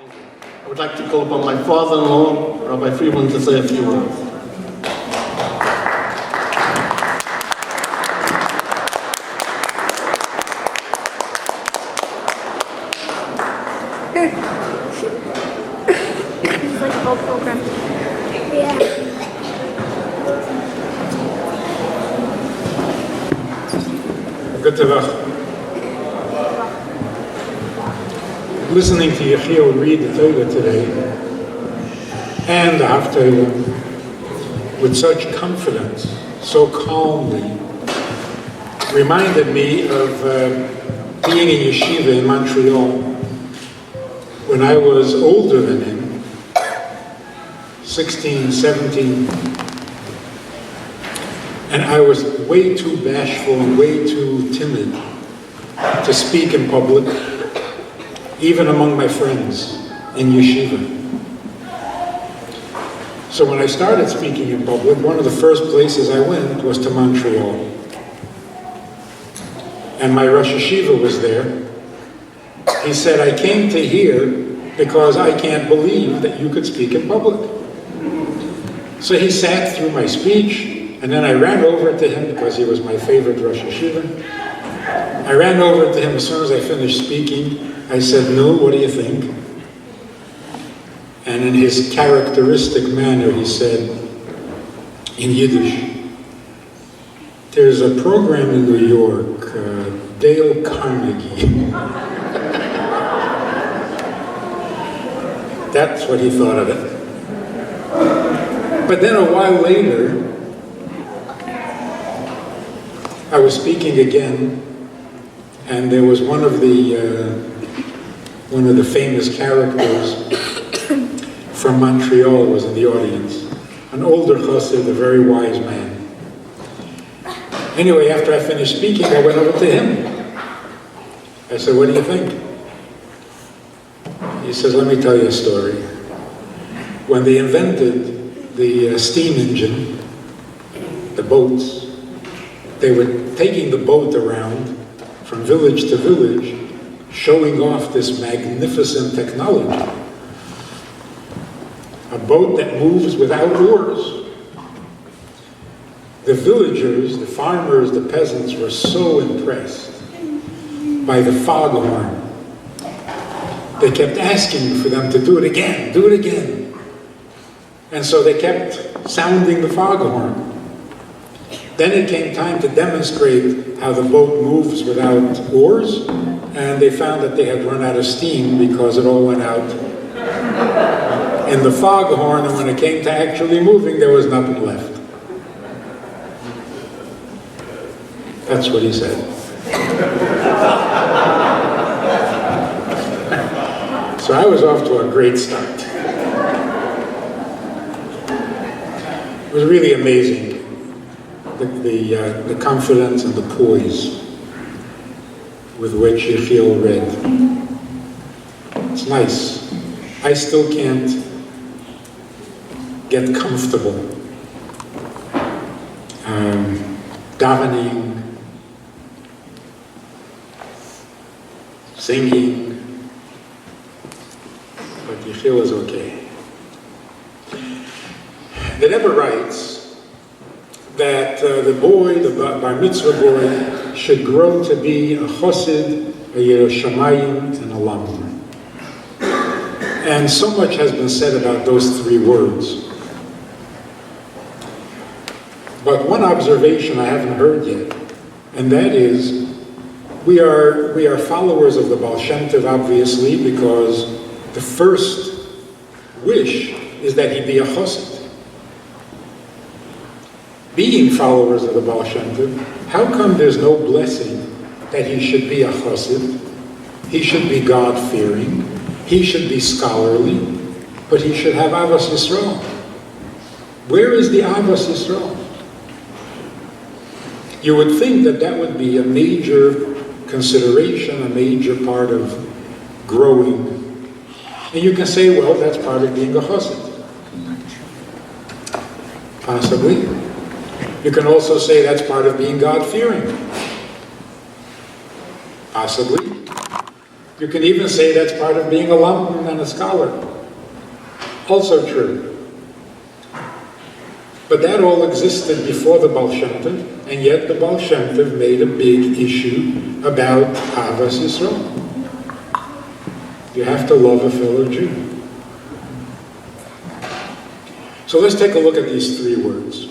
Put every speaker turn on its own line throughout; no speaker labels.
I would like to call upon my father-in-law, Rabbi Friedman, to say a few words.
It's like a whole program. Yeah.
Good Tavach. Listening to Yechials read the Torah today and the Haftarah with such confidence, so calmly, reminded me of being in yeshiva in Montreal when I was older than him, 16, 17, and I was way too bashful and way too timid to speak in public, even among my friends in yeshiva. So when I started speaking in public, one of the first places I went was to Montreal. And my Rosh Yeshiva was there. He said, I came to here because I can't believe that you could speak in public. So he sat through my speech, and then I ran over to him because he was my favorite Rosh Yeshiva. I ran over to him as soon as I finished speaking. I said, "No, what do you think?" And in his characteristic manner, he said, in Yiddish, "There's a program in New York, Dale Carnegie." That's what he thought of it. But then a while later, I was speaking again, and there was one of the famous characters from Montreal was in the audience, an older chassid, a very wise man. Anyway, after I finished speaking, I went over to him. I said, "What do you think?" He says, "Let me tell you a story. When they invented the steam engine, the boats, they were taking the boat around from village to village, showing off this magnificent technology. A boat that moves without oars. The villagers, the farmers, the peasants were so impressed by the foghorn. They kept asking for them to do it again, do it again. And so they kept sounding the foghorn. Then it came time to demonstrate how the boat moves without oars, and they found that they had run out of steam because it all went out in the foghorn, and when it came to actually moving, there was nothing left." That's what he said. So I was off to a great start. It was really amazing. The confidence and the poise with which Yechials read. It's nice. I still can't get comfortable davening, singing, but Yechials is okay. The Rebbe writes that the bar mitzvah boy, should grow to be a chassid, a Yerushalayim, and a lamd. And so much has been said about those three words. But one observation I haven't heard yet, and that is, we are followers of the Baal Shem Tov, obviously, because the first wish is that he be a chassid. Being followers of the Baal Shem Tov, how come there's no blessing that he should be a chassid, he should be God-fearing, he should be scholarly, but he should have Avas Yisrael? Where is the Avas Yisrael? You would think that that would be a major consideration, a major part of growing. And you can say, well, that's part of being a chassid. Possibly. You can also say that's part of being God-fearing. Possibly. You can even say that's part of being a lamdan and a scholar. Also true. But that all existed before the Baal Shem Tov, and yet the Baal Shem Tov made a big issue about Ahavas Yisrael. You have to love a fellow Jew. So let's take a look at these three words.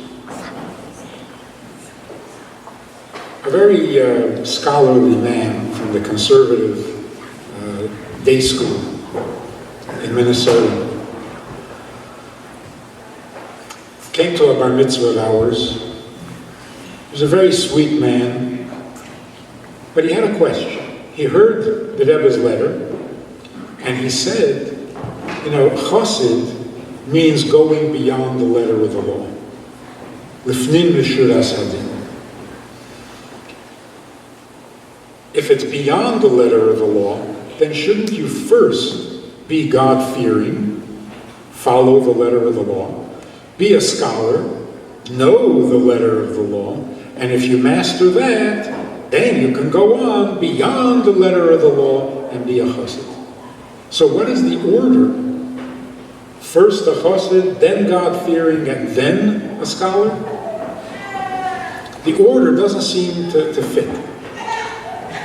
A very scholarly man from the conservative day school in Minnesota came to a bar mitzvah of ours. He was a very sweet man, but he had a question. He heard the Rebbe's letter, and he said, you know, chassid means going beyond the letter of the law. Lifnim l'shuras hadin. If it's beyond the letter of the law, then shouldn't you first be God-fearing, follow the letter of the law, be a scholar, know the letter of the law, and if you master that, then you can go on beyond the letter of the law and be a chassid. So what is the order? First a chassid, then God-fearing, and then a scholar? The order doesn't seem to fit.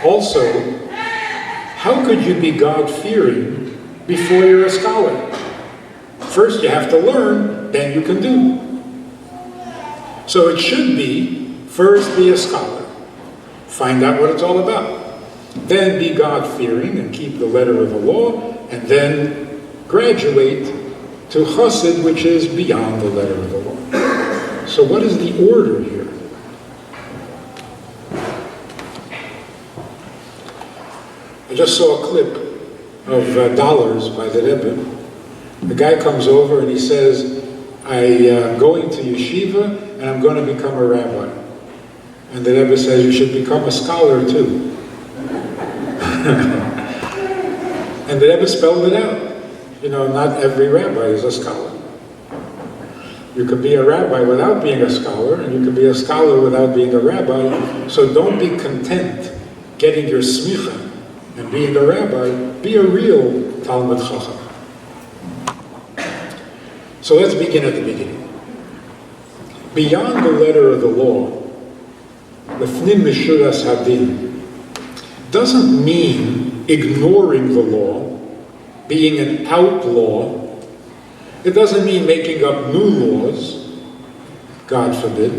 Also, how could you be God-fearing before you're a scholar? First you have to learn, then you can do. So it should be, first be a scholar, find out what it's all about. Then be God-fearing and keep the letter of the law, and then graduate to chassid, which is beyond the letter of the law. So what is the order here? I just saw a clip of dollars by the Rebbe. The guy comes over and he says, I'm going to yeshiva and I'm going to become a rabbi. And the Rebbe says, you should become a scholar too. And the Rebbe spelled it out. You know, not every rabbi is a scholar. You can be a rabbi without being a scholar, and you can be a scholar without being a rabbi. So don't be content getting your smicha and being a rabbi. Be a real Talmud Chacham. So let's begin at the beginning. Beyond the letter of the law, Lefnim Mishuras Hadin doesn't mean ignoring the law, being an outlaw. It doesn't mean making up new laws, God forbid.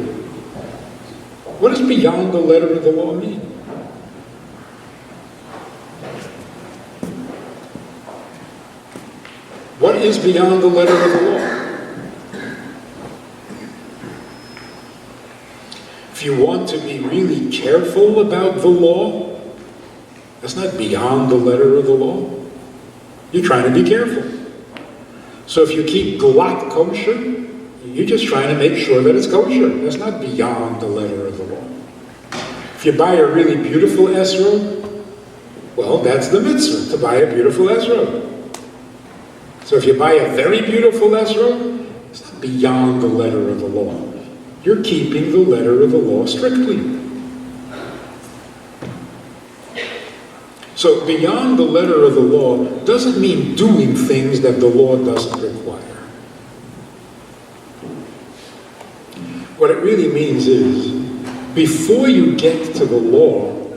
What does beyond the letter of the law mean? What is beyond the letter of the law? If you want to be really careful about the law, that's not beyond the letter of the law. You're trying to be careful. So if you keep glatt kosher, you're just trying to make sure that it's kosher. That's not beyond the letter of the law. If you buy a really beautiful esrog, well, that's the mitzvah, to buy a beautiful esrog. So if you buy a very beautiful esrog, it's not beyond the letter of the law. You're keeping the letter of the law strictly. So beyond the letter of the law doesn't mean doing things that the law doesn't require. What it really means is, before you get to the law,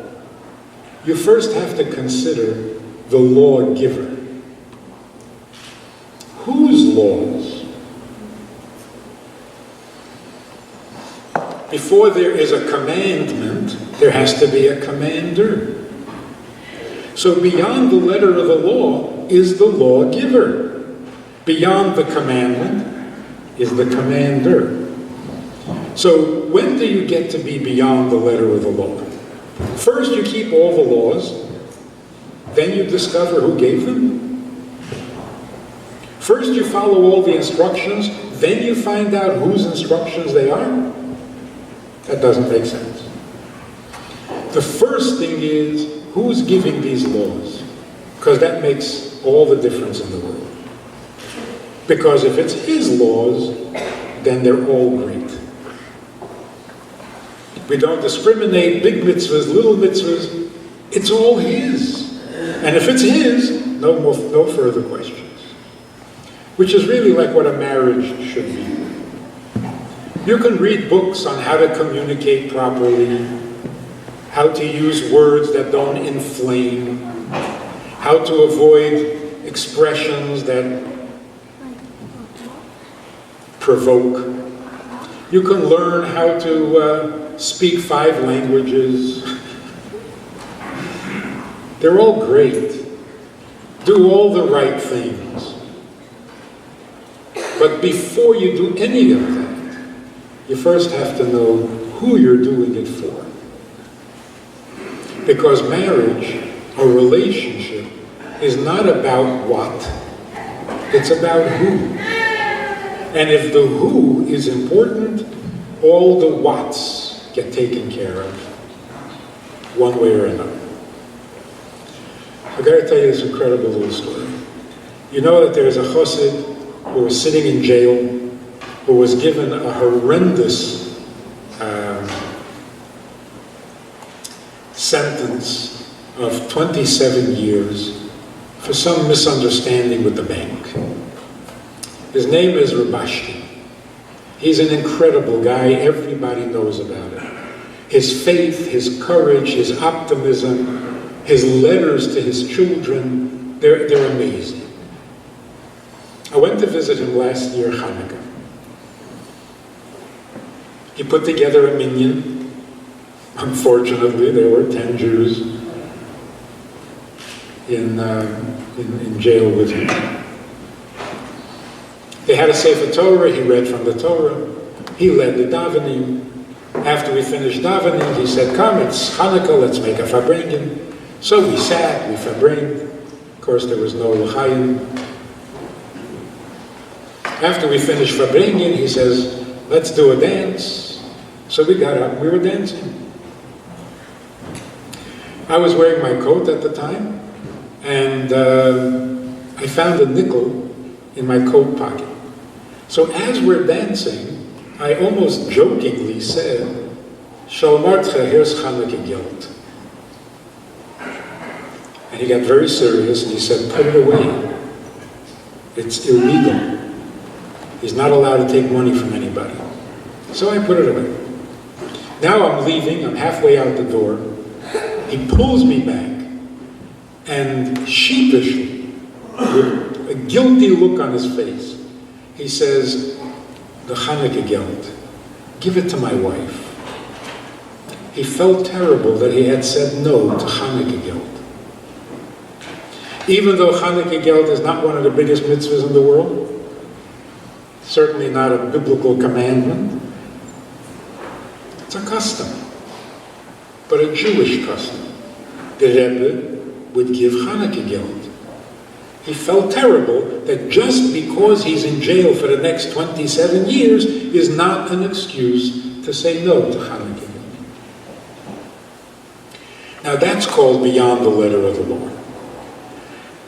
you first have to consider the lawgiver. Whose laws? Before there is a commandment, there has to be a commander. So beyond the letter of the law is the lawgiver. Beyond the commandment is the commander. So when do you get to be beyond the letter of the law? First you keep all the laws, then you discover who gave them. First you follow all the instructions, then you find out whose instructions they are. That doesn't make sense. The first thing is, who's giving these laws? Because that makes all the difference in the world. Because if it's his laws, then they're all great. We don't discriminate, big mitzvahs, little mitzvahs. It's all his. And if it's his, no further questions. Which is really like what a marriage should be. You can read books on how to communicate properly, how to use words that don't inflame, how to avoid expressions that provoke. You can learn how to speak 5 languages. They're all great. Do all the right things. But before you do any of that, you first have to know who you're doing it for. Because marriage, a relationship, is not about what, it's about who. And if the who is important, all the whats get taken care of, one way or another. I've got to tell you this incredible little story. You know that there's a chassid who was sitting in jail, who was given a horrendous sentence of 27 years for some misunderstanding with the bank. His name is Rabbi. He's an incredible guy. Everybody knows about it. His faith, his courage, his optimism, his letters to his children, they're amazing. I went to visit him last year, Hanukkah. He put together a minyan. Unfortunately, there were 10 Jews in jail with him. They had a Sefer Torah, he read from the Torah. He led the davening. After we finished davening, he said, come, it's Hanukkah, let's make a farbrengen. So we sat, we farbrengen. Of course, there was no l'chaim. After we finished farbrengen, he says, let's do a dance. So we got up, we were dancing. I was wearing my coat at the time, and I found a nickel in my coat pocket. So as we're dancing, I almost jokingly said, Shalmartcha, here's Chanukah geld. And he got very serious and he said, put it away. It's illegal. He's not allowed to take money from anybody. So I put it away. Now I'm leaving, I'm halfway out the door. He pulls me back and sheepishly, with a guilty look on his face, he says, the Chanukah geld, give it to my wife. He felt terrible that he had said no to Chanukah geld. Even though Chanukah geld is not one of the biggest mitzvahs in the world, certainly not a biblical commandment, it's a custom, but a Jewish custom. The Rebbe would give Chanukah geld. He felt terrible that just because he's in jail for the next 27 years is not an excuse to say no to Chanukah geld. Now that's called beyond the letter of the law.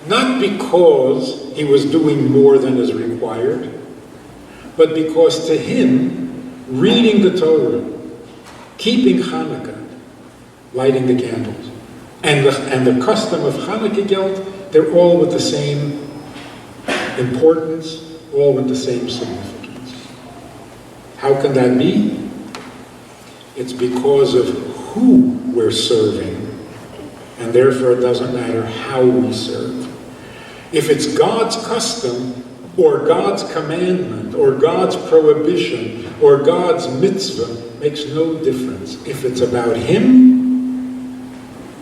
Not because he was doing more than is required, but because to him, reading the Torah, keeping Hanukkah, lighting the candles, and the custom of Chanukah geld, they're all with the same importance, all with the same significance. How can that be? It's because of who we're serving, and therefore it doesn't matter how we serve. If it's God's custom, or God's commandment, or God's prohibition, or God's mitzvah, makes no difference. If it's about Him,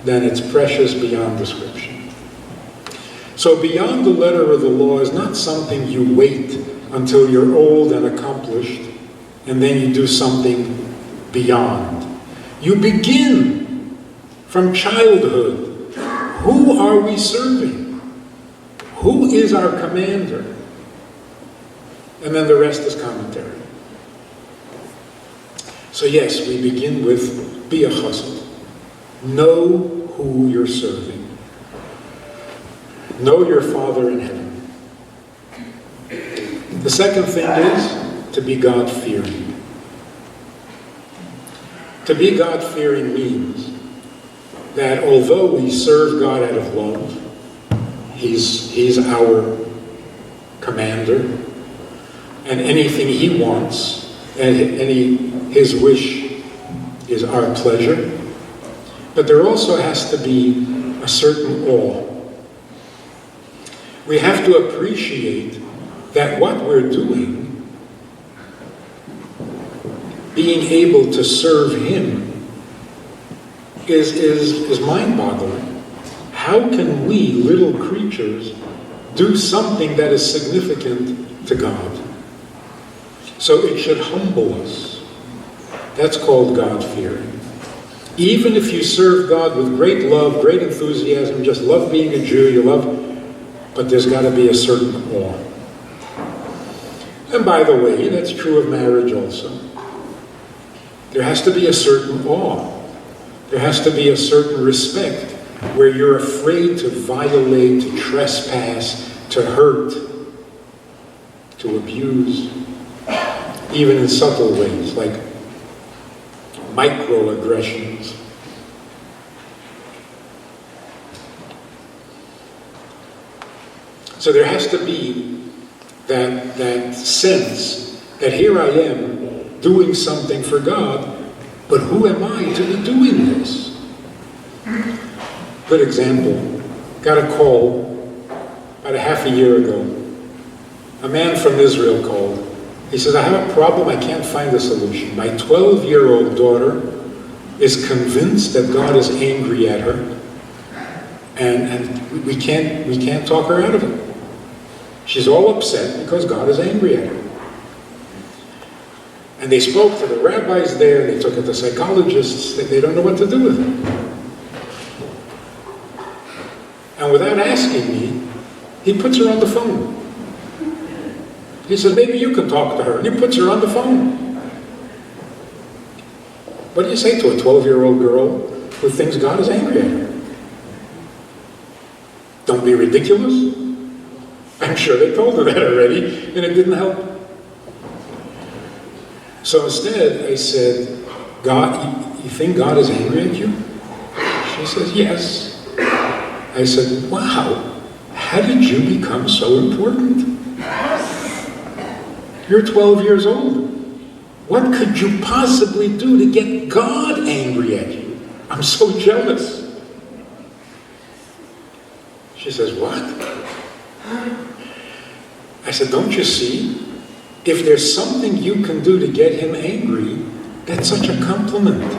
then it's precious beyond description. So beyond the letter of the law is not something you wait until you're old and accomplished, and then you do something beyond. You begin from childhood. Who are we serving? Who is our commander? And then the rest is commentary. So yes, we begin with be a chassid. Know who you're serving. Know your Father in heaven. The second thing is to be God-fearing. To be God-fearing means that although we serve God out of love, He's our commander, and anything He wants, and His wish is our pleasure. But there also has to be a certain awe. We have to appreciate that what we're doing, being able to serve Him, is mind-boggling. How can we, little creatures, do something that is significant to God? So it should humble us. That's called God-fearing. Even if you serve God with great love, great enthusiasm, just love being a Jew, you love, but there's got to be a certain awe. And by the way, that's true of marriage also. There has to be a certain awe. There has to be a certain respect where you're afraid to violate, to trespass, to hurt, to abuse, even in subtle ways, like microaggressions. So there has to be that sense that here I am doing something for God, but who am I to be doing this? Good example. Got a call about a half a year ago. A man from Israel called. He says, I have a problem, I can't find a solution. My 12-year-old daughter is convinced that God is angry at her, and we can't talk her out of it. She's all upset because God is angry at her. And they spoke to the rabbis there, they took it to psychologists, they don't know what to do with it. And without asking me, he puts her on the phone. He says, maybe you can talk to her. And he puts her on the phone. What do you say to a 12-year-old girl who thinks God is angry at her? Don't be ridiculous. I'm sure they told her that already, and it didn't help. So instead, I said, God, you think God is angry at you? She says, yes. I said, wow, how did you become so important? You're 12 years old. What could you possibly do to get God angry at you? I'm so jealous. She says, what? I said, don't you see? If there's something you can do to get him angry, that's such a compliment.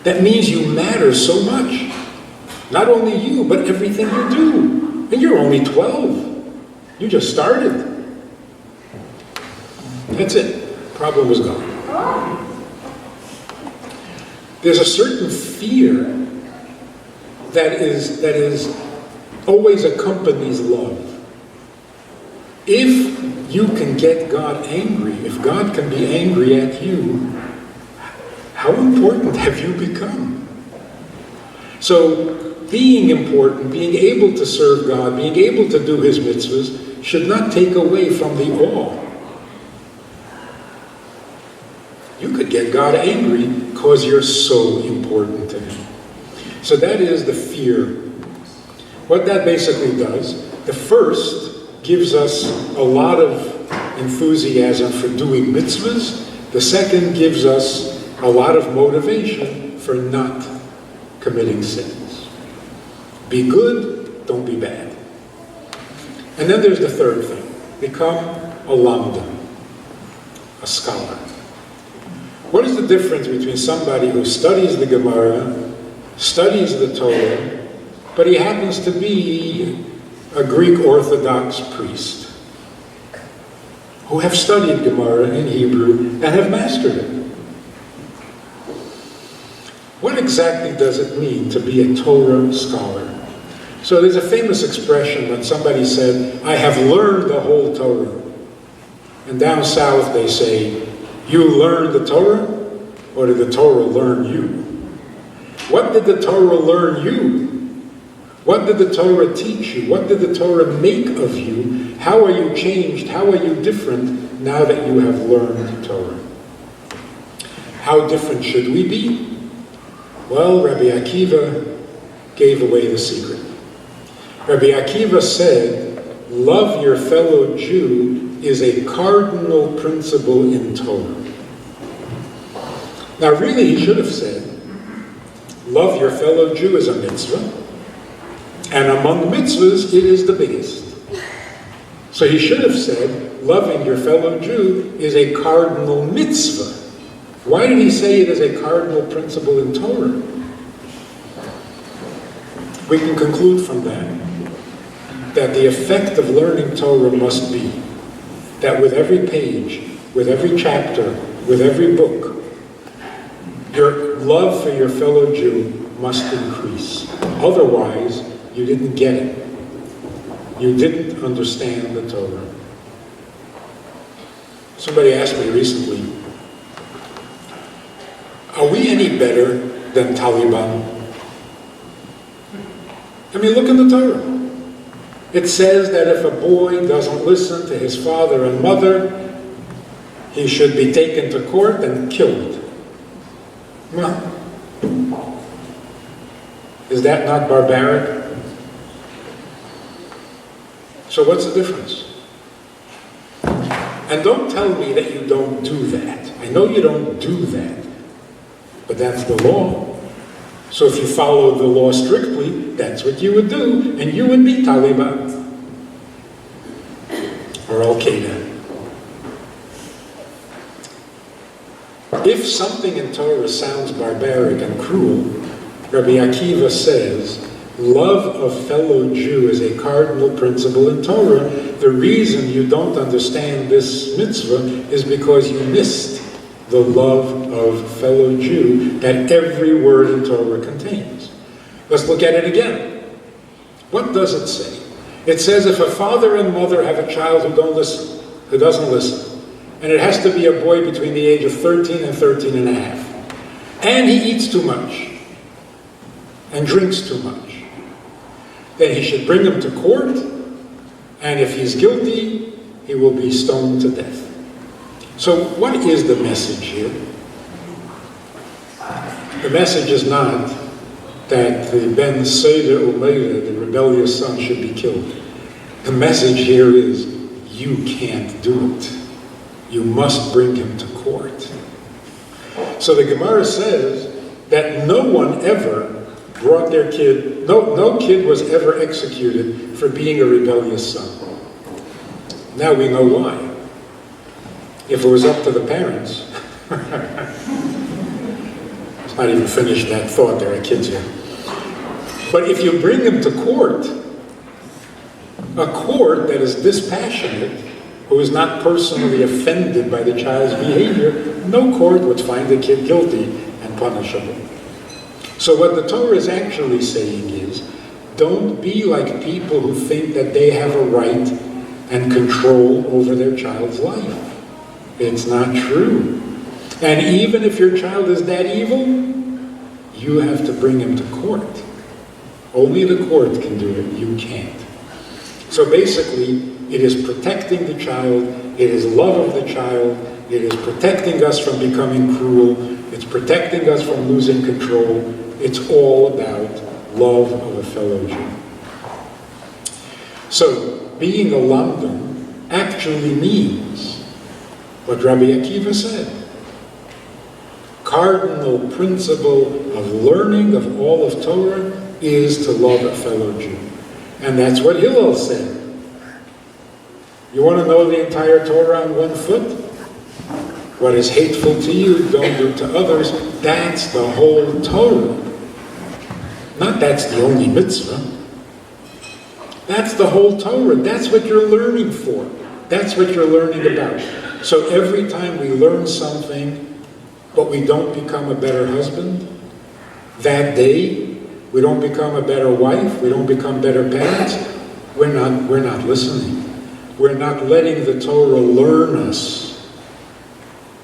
That means you matter so much. Not only you, but everything you do. And you're only 12. You just started. That's it. Problem was gone. There's a certain fear that is always accompanies love. If you can get God angry, if God can be angry at you, how important have you become? So being important, being able to serve God, being able to do His mitzvahs should not take away from the awe. You could get God angry because you're so important to Him. So that is the fear. What that basically does, the first gives us a lot of enthusiasm for doing mitzvahs. The second gives us a lot of motivation for not committing sins. Be good, don't be bad. And then there's the third thing. Become a lamdan, a scholar. What is the difference between somebody who studies the Gemara, studies the Torah, but he happens to be a Greek Orthodox priest who have studied Gemara in Hebrew and have mastered it? What exactly does it mean to be a Torah scholar? So there's a famous expression when somebody said, I have learned the whole Torah. And down south they say, you learned the Torah, or did the Torah learn you? What did the Torah learn you? What did the Torah teach you? What did the Torah make of you? How are you changed? How are you different now that you have learned Torah? How different should we be? Well, Rabbi Akiva gave away the secret. Rabbi Akiva said, love your fellow Jew is a cardinal principle in Torah. Now really he should have said, love your fellow Jew is a mitzvah, and among mitzvahs it is the biggest. So he should have said, loving your fellow Jew is a cardinal mitzvah. Why did he say it is a cardinal principle in Torah? We can conclude from that the effect of learning Torah must be that with every page, with every chapter, with every book, your love for your fellow Jew must increase. Otherwise, you didn't get it. You didn't understand the Torah. Somebody asked me recently, are we any better than Taliban? I mean, look in the Torah. It says that if a boy doesn't listen to his father and mother, he should be taken to court and killed. Well, is that not barbaric? So what's the difference? And don't tell me that you don't do that. I know you don't do that, but that's the law. So if you followed the law strictly, that's what you would do, and you would be Taliban or Al-Qaeda. If something in Torah sounds barbaric and cruel, Rabbi Akiva says, love of fellow Jew is a cardinal principle in Torah. The reason you don't understand this mitzvah is because you missed the love of fellow Jew that every word in Torah contains. Let's look at it again. What does it say? It says if a father and mother have a child who doesn't listen, and it has to be a boy between the age of 13 and 13 and a half, and he eats too much and drinks too much, then he should bring him to court, and if he's guilty, he will be stoned to death. So what is the message here? The message is not that the Ben Seder Umeira, the rebellious son, should be killed. The message here is, you can't do it. You must bring him to court. So the Gemara says that no one ever brought their kid, no kid was ever executed for being a rebellious son. Now we know why. If it was up to the parents, let's not even finish that thought, there are kids here. But if you bring them to court, a court that is dispassionate, who is not personally offended by the child's behavior, no court would find the kid guilty and punishable. So what the Torah is actually saying is, don't be like people who think that they have a right and control over their child's life. It's not true. And even if your child is that evil, you have to bring him to court. Only the court can do it, you can't. So basically, it is protecting the child, it is love of the child, it is protecting us from becoming cruel, it's protecting us from losing control. It's all about love of a fellow Jew. So, being a lamdan actually means what Rabbi Akiva said. Cardinal principle of learning of all of Torah is to love a fellow Jew. And that's what Hillel said. You want to know the entire Torah on one foot? What is hateful to you, don't do to others. That's the whole Torah. Not that's the only mitzvah. That's the whole Torah. That's what you're learning for. That's what you're learning about. So every time we learn something, but we don't become a better husband, that day, we don't become a better wife, we don't become better parents, we're not listening. We're not letting the Torah learn us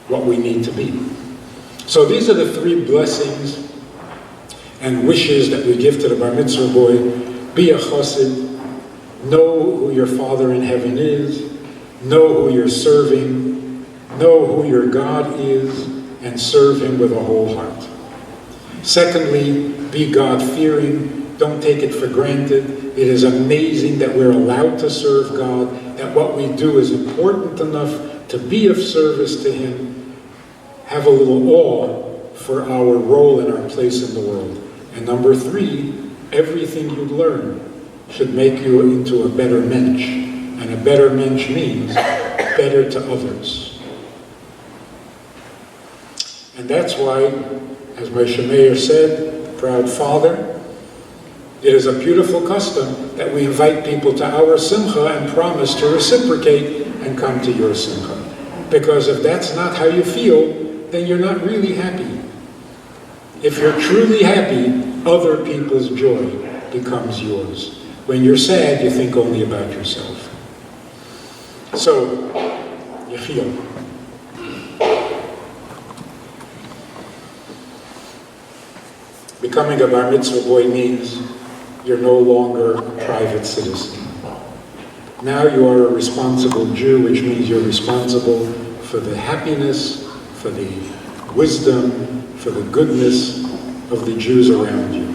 what we need to be. So these are the three blessings and wishes that we give to the bar mitzvah boy. Be a chassid, know who your Father in heaven is, know who you're serving, know who your God is, and serve him with a whole heart. Secondly, be God-fearing. Don't take it for granted. It is amazing that we're allowed to serve God, that what we do is important enough to be of service to Him. Have a little awe for our role and our place in the world. And number three, everything you learn should make you into a better mensch. And a better mensch means better to others. And that's why, as Moshe Meir said, proud father, it is a beautiful custom that we invite people to our simcha and promise to reciprocate and come to your simcha. Because if that's not how you feel, then you're not really happy. If you're truly happy, other people's joy becomes yours. When you're sad, you think only about yourself. So, Yechials. Becoming a bar mitzvah boy means you're no longer a private citizen. Now you are a responsible Jew, which means you're responsible for the happiness, for the wisdom, for the goodness of the Jews around you.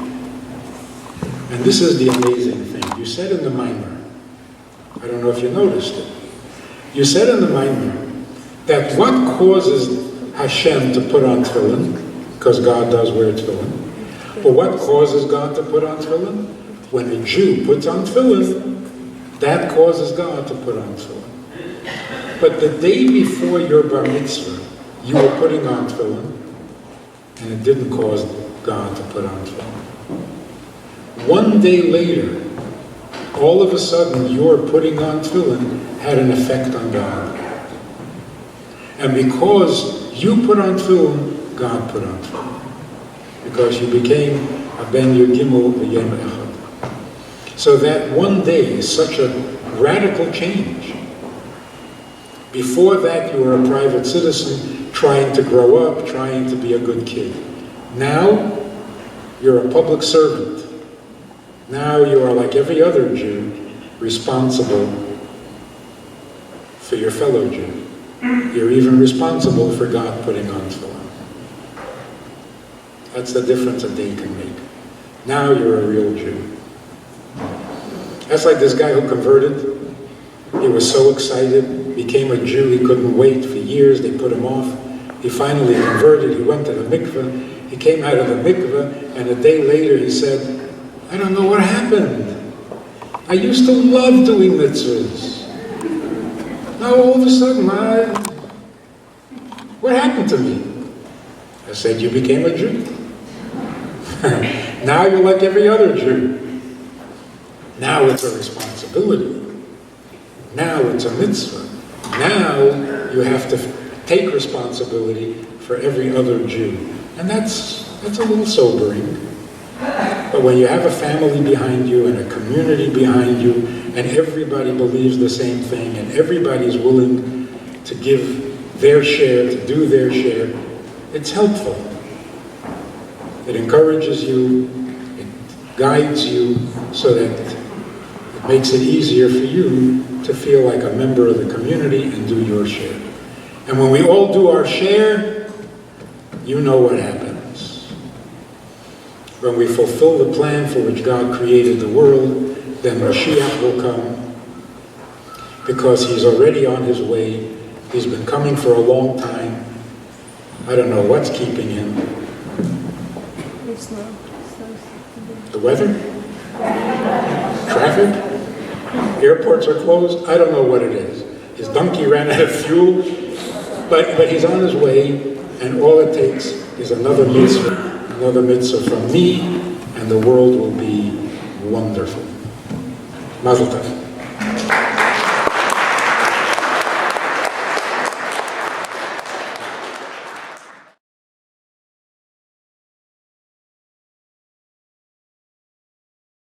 And this is the amazing thing. You said in the Mimer, I don't know if you noticed it, you said in the Mimer that what causes Hashem to put on tefillin, because God does wear tefillin, but what causes God to put on tefillin? When a Jew puts on tefillin, that causes God to put on tefillin. But the day before your bar mitzvah, you were putting on tefillin, and it didn't cause God to put on tefillin. One day later, all of a sudden, your putting on tefillin had an effect on God. And because you put on tefillin, God put on tefillin. Because you became a ben Yud-Gimel v'Yem Echad. So that one day is such a radical change. Before that, you were a private citizen trying to grow up, trying to be a good kid. Now, you're a public servant. Now you are like every other Jew, responsible for your fellow Jew. You're even responsible for God putting on tefillin. That's the difference a day can make. Now you're a real Jew. That's like this guy who converted. He was so excited, became a Jew, he couldn't wait for years, they put him off. He finally converted, he went to the mikveh, he came out of the mikveh, and a day later he said, I don't know what happened. I used to love doing mitzvahs. Now all of a sudden, what happened to me? I said, you became a Jew. Now you're like every other Jew. Now it's a responsibility. Now it's a mitzvah. Now you have to take responsibility for every other Jew. And that's a little sobering. But when you have a family behind you and a community behind you, and everybody believes the same thing, and everybody's willing to give their share, to do their share, it's helpful. It encourages you, it guides you, so that it makes it easier for you to feel like a member of the community and do your share. And when we all do our share, you know what happens. When we fulfill the plan for which God created the world, then Mashiach will come, because He's already on His way. He's been coming for a long time. I don't know what's keeping Him. The weather? Traffic? Airports are closed? I don't know what it is. His donkey ran out of fuel, but He's on His way, and all it takes is another mitzvah from me, and the world will be wonderful. Mazel tov.